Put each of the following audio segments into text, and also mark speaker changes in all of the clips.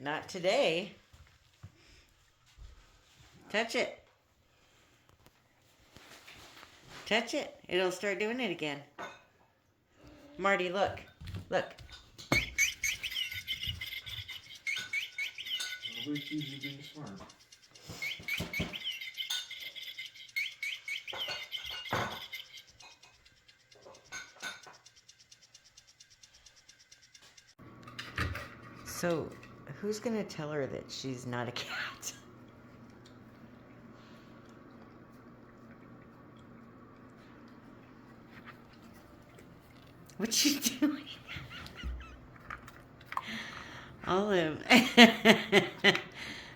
Speaker 1: Not today. Touch it. Touch it. It'll start doing it again. Marty, look. Look.
Speaker 2: Nobody's usually being smart.
Speaker 1: So, who's going to tell her that she's not a cat? What's she doing? Olive.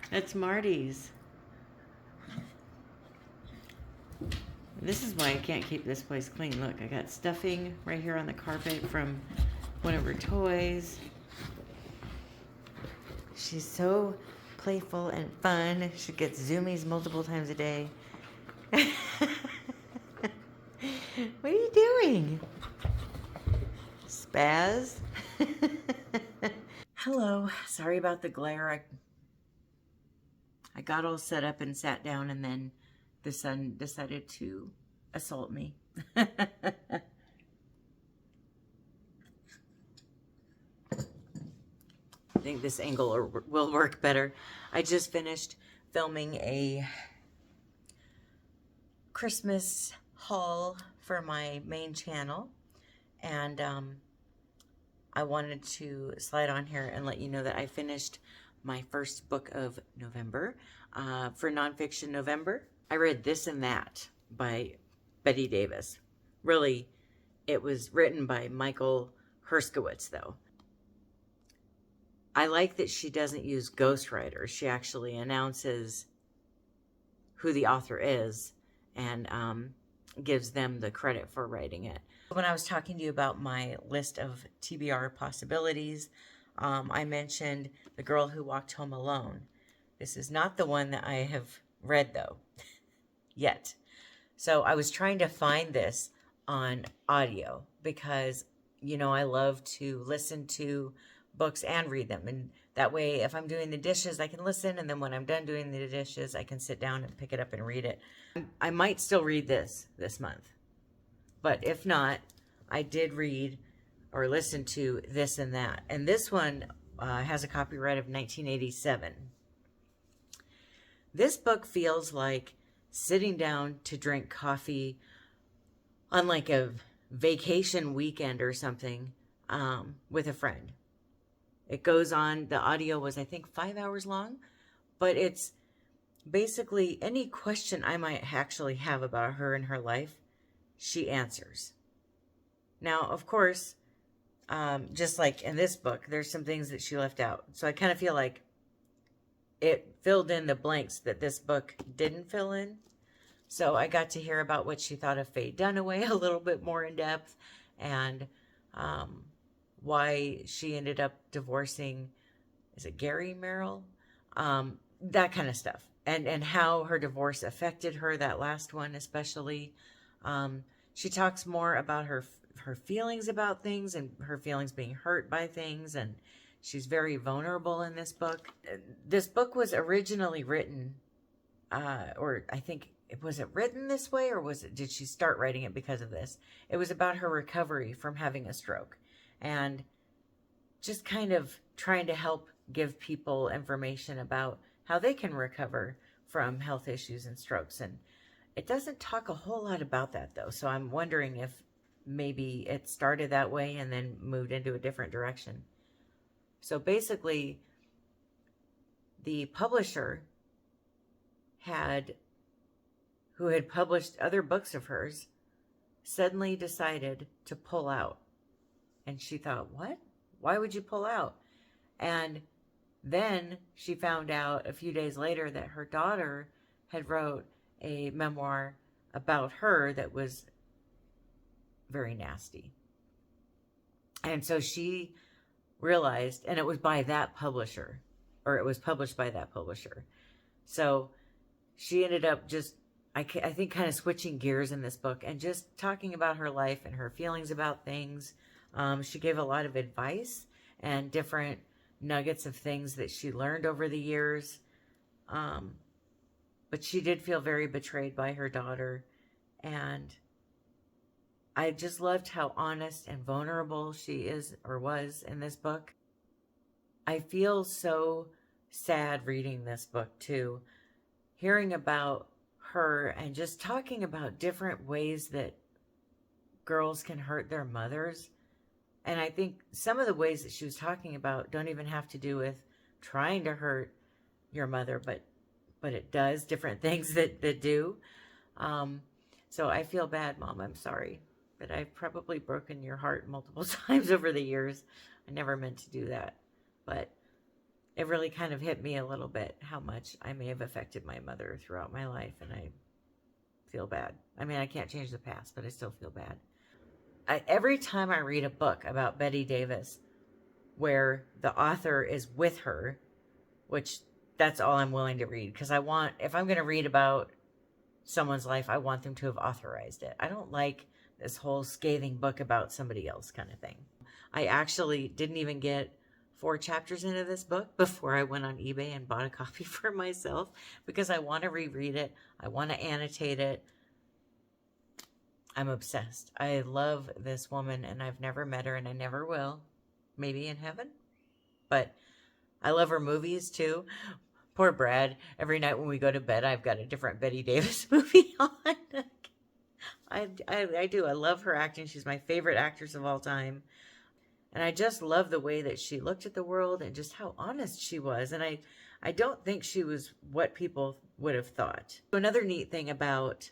Speaker 1: That's Marty's. This is why I can't keep this place clean. Look, I got stuffing right here on the carpet from one of her toys. She's so playful and fun. She gets zoomies multiple times a day. What are you doing? Spaz? Hello. Sorry about the glare. I got all set up and sat down, and then the sun decided to assault me. I think this angle will work better. I just finished filming a Christmas haul for my main channel, and I wanted to slide on here and let you know that I finished my first book of November. For Nonfiction November, I read This and That by Betty Davis. Really, it was written by Michael Herskowitz, though. I like that she doesn't use ghostwriters. She actually announces who the author is and gives them the credit for writing it. When I was talking to you about my list of TBR possibilities, I mentioned The Girl Who Walked Home Alone. This is not the one that I have read, though, yet. So I was trying to find this on audio because, you know, I love to listen to books and read them. And that way, if I'm doing the dishes, I can listen. And then when I'm done doing the dishes, I can sit down and pick it up and read it. I might still read this month. But if not, I did read or listen to This and That. And this one has a copyright of 1987. This book feels like sitting down to drink coffee on like a vacation weekend or something with a friend. It goes on, the audio was I think 5 hours long, but it's basically any question I might actually have about her and her life, she answers. Now, of course, just like in this book, there's some things that she left out. So I kind of feel like it filled in the blanks that this book didn't fill in. So I got to hear about what she thought of Faye Dunaway a little bit more in depth, and why she ended up divorcing, is it Gary Merrill? That kind of stuff. And how her divorce affected her, that last one especially. She talks more about her feelings about things and her feelings being hurt by things, and she's very vulnerable in this book. This book was originally written, or I think, was it written this way, or did she start writing it because of this? It was about her recovery from having a stroke, and just kind of trying to help give people information about how they can recover from health issues and strokes. And it doesn't talk a whole lot about that, though. So I'm wondering if maybe it started that way and then moved into a different direction. So basically, the publisher who had published other books of hers, suddenly decided to pull out. And she thought, what? Why would you pull out? And then she found out a few days later that her daughter had wrote a memoir about her that was very nasty. And so she realized, and it was by that publisher, or it was published by that publisher. So she ended up just, I think, kind of switching gears in this book and just talking about her life and her feelings about things. She gave a lot of advice, and different nuggets of things that she learned over the years. But she did feel very betrayed by her daughter. And I just loved how honest and vulnerable she is or was in this book. I feel so sad reading this book too, hearing about her and just talking about different ways that girls can hurt their mothers. And I think some of the ways that she was talking about don't even have to do with trying to hurt your mother, but it does different things that do. So I feel bad, Mom. I'm sorry. But I've probably broken your heart multiple times over the years. I never meant to do that. But it really kind of hit me a little bit how much I may have affected my mother throughout my life. And I feel bad. I mean, I can't change the past, but I still feel bad. Every time I read a book about Betty Davis where the author is with her, which that's all I'm willing to read, because if I'm going to read about someone's life, I want them to have authorized it. I don't like this whole scathing book about somebody else kind of thing. I actually didn't even get 4 chapters into this book before I went on eBay and bought a copy for myself, because I want to reread it. I want to annotate it. I'm obsessed. I love this woman, and I've never met her, and I never will. Maybe in heaven. But I love her movies too. Poor Brad. Every night when we go to bed, I've got a different Betty Davis movie on. I do. I love her acting. She's my favorite actress of all time. And I just love the way that she looked at the world and just how honest she was. And I don't think she was what people would have thought. Another neat thing about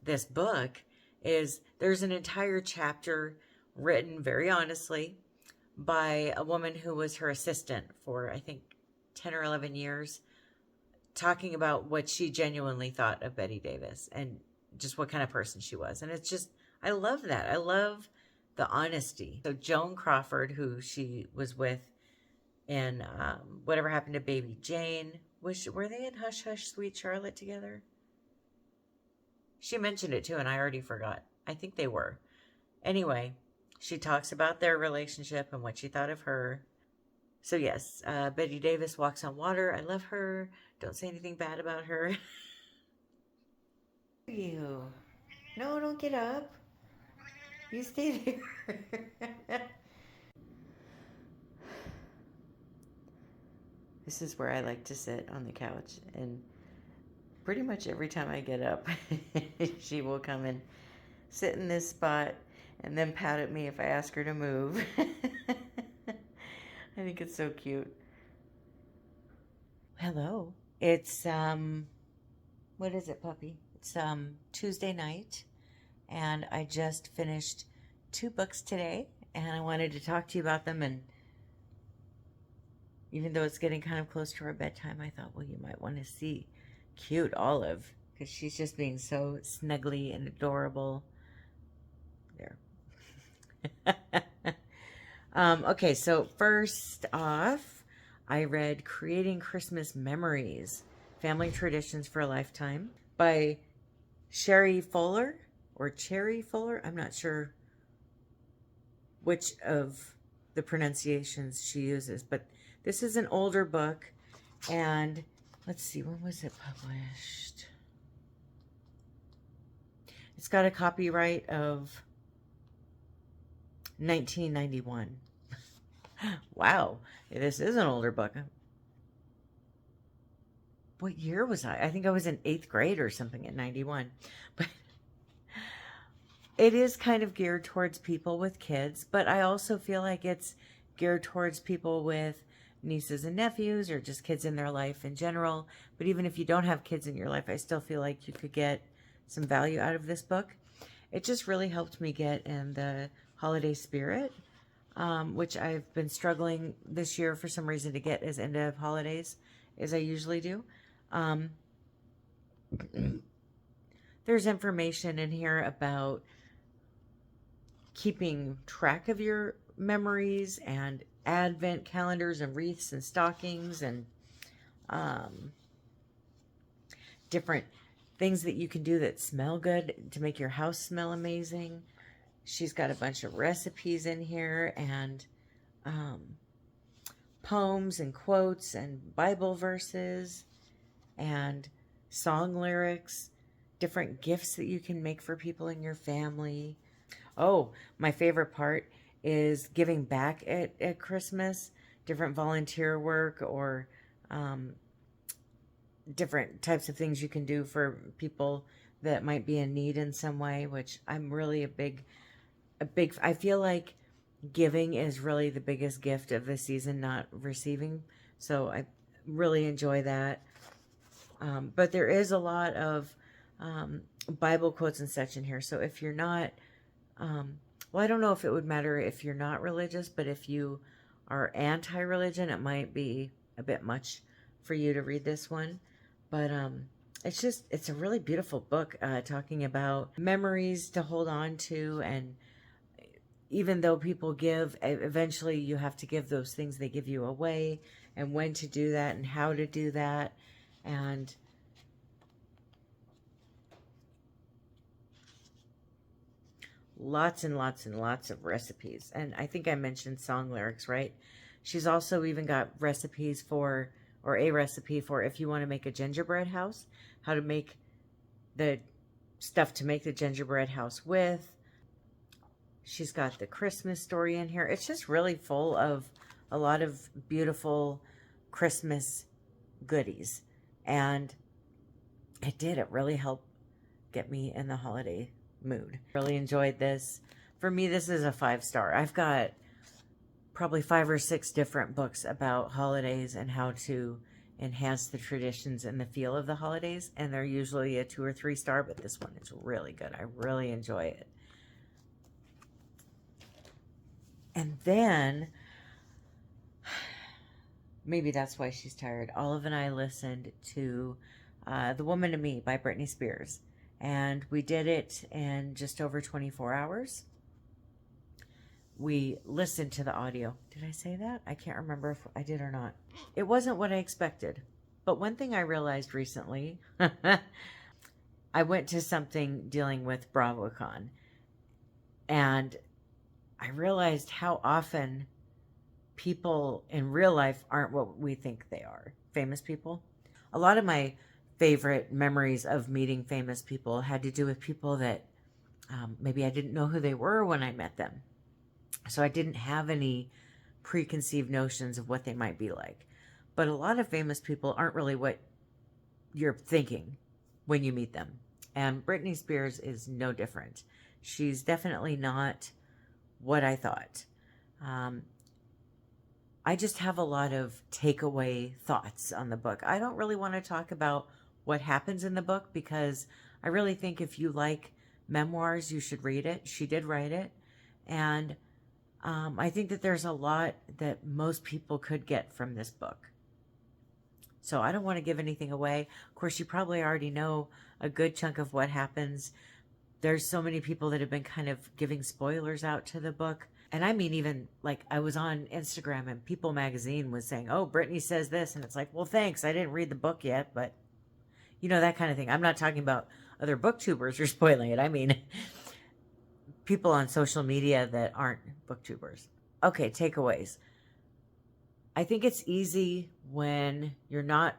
Speaker 1: this book is there's an entire chapter written very honestly by a woman who was her assistant for, I think, 10 or 11 years, talking about what she genuinely thought of Betty Davis and just what kind of person she was. And it's just, I love that. I love the honesty. So Joan Crawford, who she was with in Whatever Happened to Baby Jane, were they in Hush Hush Sweet Charlotte together? She mentioned it too, and I already forgot. I think they were. Anyway, she talks about their relationship and what she thought of her. So yes, Betty Davis walks on water. I love her. Don't say anything bad about her. You. No, don't get up. You stay there. This is where I like to sit on the couch, and pretty much every time I get up, she will come and sit in this spot and then pout at me if I ask her to move. I think it's so cute. Hello. It's, what is it, puppy? It's, Tuesday night, and I just finished 2 books today, and I wanted to talk to you about them. And even though it's getting kind of close to our bedtime, I thought, well, you might want to see cute Olive, because she's just being so snuggly and adorable. There. Okay, so first off, I read Creating Christmas Memories, Family Traditions for a Lifetime by Cherry Fuller. I'm not sure which of the pronunciations she uses, but this is an older book, and let's see, when was it published? It's got a copyright of 1991. Wow, this is an older book. What year was I? I think I was in 8th grade or something in 91. But it is kind of geared towards people with kids, but I also feel like it's geared towards people with nieces and nephews or just kids in their life in general. But even if you don't have kids in your life, I still feel like you could get some value out of this book. It just really helped me get in the holiday spirit, which I've been struggling this year for some reason to get as into holidays as I usually do. There's information in here about keeping track of your memories and advent calendars and wreaths and stockings and different things that you can do that smell good to make your house smell amazing. She's got a bunch of recipes in here, and poems and quotes and Bible verses and song lyrics, different gifts that you can make for people in your family. Oh, my favorite part is giving back at Christmas, different volunteer work or different types of things you can do for people that might be in need in some way, which I'm really I feel like giving is really the biggest gift of the season, not receiving. So I really enjoy that. But there is a lot of Bible quotes and such in here. So if you're not, well, I don't know if it would matter if you're not religious, but if you are anti-religion, it might be a bit much for you to read this one. But it's a really beautiful book talking about memories to hold on to. And even though people give, eventually you have to give those things they give you away, and when to do that and how to do that. And lots and lots and lots of recipes. And I think I mentioned song lyrics, right? She's also even got recipes for, or a recipe for, if you want to make a gingerbread house, how to make the stuff to make the gingerbread house with. She's got the Christmas story in here. It's just really full of a lot of beautiful Christmas goodies. And it really helped get me in the holiday mood. Really enjoyed this. For me, this is a 5-star. I've got probably 5 or 6 different books about holidays and how to enhance the traditions and the feel of the holidays, and they're usually a 2 or 3 star, but this one is really good. I really enjoy it. And then, maybe that's why she's tired, Olive and I listened to The Woman in Me by Britney Spears. And we did it in just over 24 hours. We listened to the audio. Did I say that? I can't remember if I did or not. It wasn't what I expected. But one thing I realized recently, I went to something dealing with BravoCon. And I realized how often people in real life aren't what we think they are. Famous people. A lot of my favorite memories of meeting famous people had to do with people that maybe I didn't know who they were when I met them. So I didn't have any preconceived notions of what they might be like. But a lot of famous people aren't really what you're thinking when you meet them. And Britney Spears is no different. She's definitely not what I thought. I just have a lot of takeaway thoughts on the book. I don't really want to talk about what happens in the book because I really think if you like memoirs, you should read it. She did write it. And I think that there's a lot that most people could get from this book. So I don't want to give anything away. Of course, you probably already know a good chunk of what happens. There's so many people that have been kind of giving spoilers out to the book. And I mean, even like I was on Instagram and People Magazine was saying, oh, Britney says this. And it's like, well, thanks. I didn't read the book yet, but you know, that kind of thing. I'm not talking about other booktubers who are spoiling it. I mean, people on social media that aren't booktubers. Okay, takeaways. I think it's easy when you're not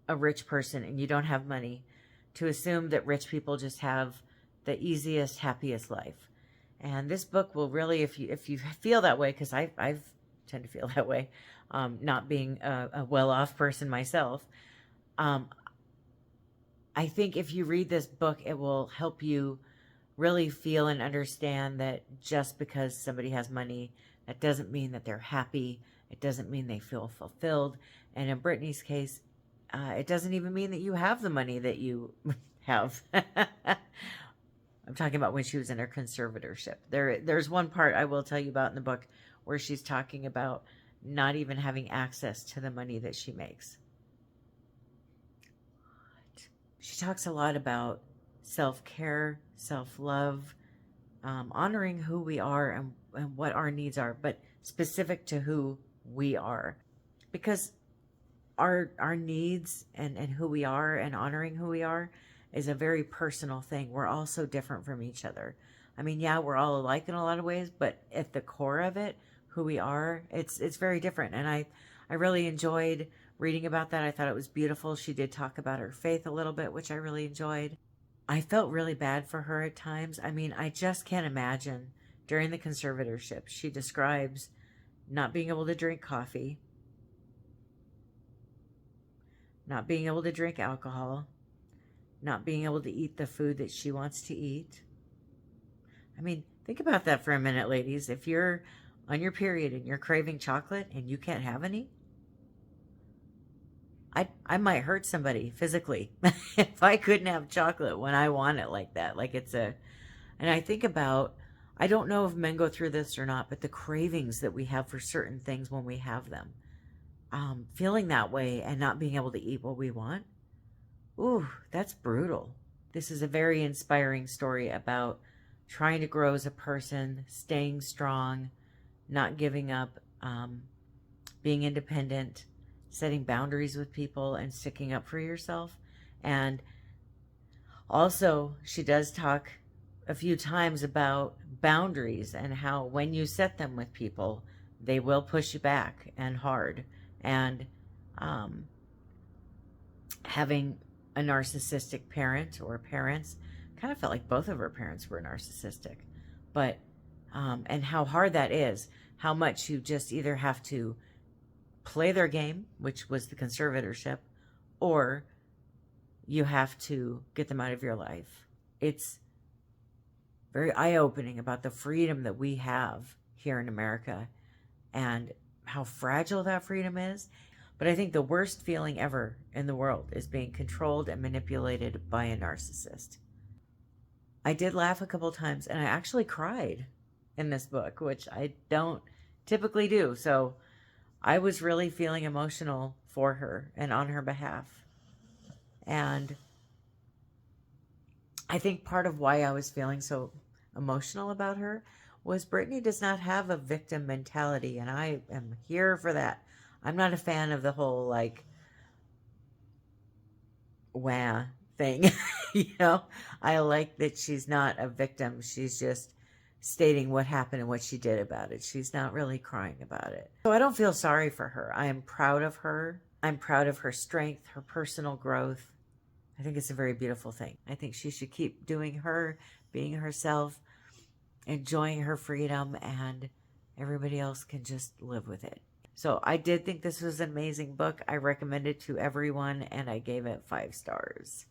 Speaker 1: a rich person and you don't have money to assume that rich people just have the easiest, happiest life. And this book will really, if you feel that way, because I've tend to feel that way, not being a well-off person myself, I think if you read this book, it will help you really feel and understand that just because somebody has money, that doesn't mean that they're happy. It doesn't mean they feel fulfilled. And in Britney's case, it doesn't even mean that you have the money that you have. I'm talking about when she was in her conservatorship. There's one part I will tell you about in the book where she's talking about not even having access to the money that she makes. She talks a lot about self-care, self-love, honoring who we are and what our needs are, but specific to who we are. Because our needs and who we are and honoring who we are is a very personal thing. We're all so different from each other. I mean, yeah, we're all alike in a lot of ways, but at the core of it, who we are, it's very different. And I really enjoyed reading about that. I thought it was beautiful. She did talk about her faith a little bit, which I really enjoyed. I felt really bad for her at times. I mean, I just can't imagine during the conservatorship. She describes not being able to drink coffee, not being able to drink alcohol, not being able to eat the food that she wants to eat. I mean, think about that for a minute, ladies. If you're on your period and you're craving chocolate and you can't have any, I might hurt somebody physically if I couldn't have chocolate when I want it like that. Like and I think about, I don't know if men go through this or not, but the cravings that we have for certain things when we have them, feeling that way and not being able to eat what we want. Ooh, that's brutal. This is a very inspiring story about trying to grow as a person, staying strong, not giving up, being independent, setting boundaries with people, and sticking up for yourself. And also, she does talk a few times about boundaries and how when you set them with people, they will push you back and hard. And having a narcissistic parent or parents, kind of felt like both of her parents were narcissistic. But and how hard that is, how much you just either have to play their game, which was the conservatorship, or you have to get them out of your life. It's very eye-opening about the freedom that we have here in America and how fragile that freedom is. But I think the worst feeling ever in the world is being controlled and manipulated by a narcissist. I did laugh a couple times, and I actually cried in this book, which I don't typically do. So I was really feeling emotional for her and on her behalf. And I think part of why I was feeling so emotional about her was Brittany does not have a victim mentality, and I am here for that. I'm not a fan of the whole, like, wah thing. I like that she's not a victim. She's just stating what happened and what she did about it. She's not really crying about it. So I don't feel sorry for her. I am proud of her. I'm proud of her strength, her personal growth. I think it's a very beautiful thing. I think she should keep doing her, being herself, enjoying her freedom, and everybody else can just live with it. So I did think this was an amazing book. I recommend it to everyone, and I gave it 5 stars.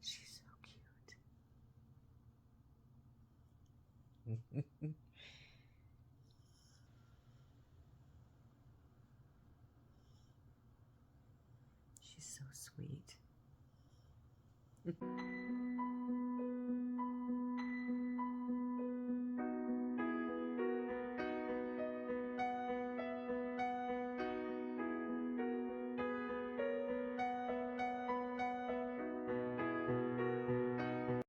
Speaker 1: She's so cute. She's so sweet.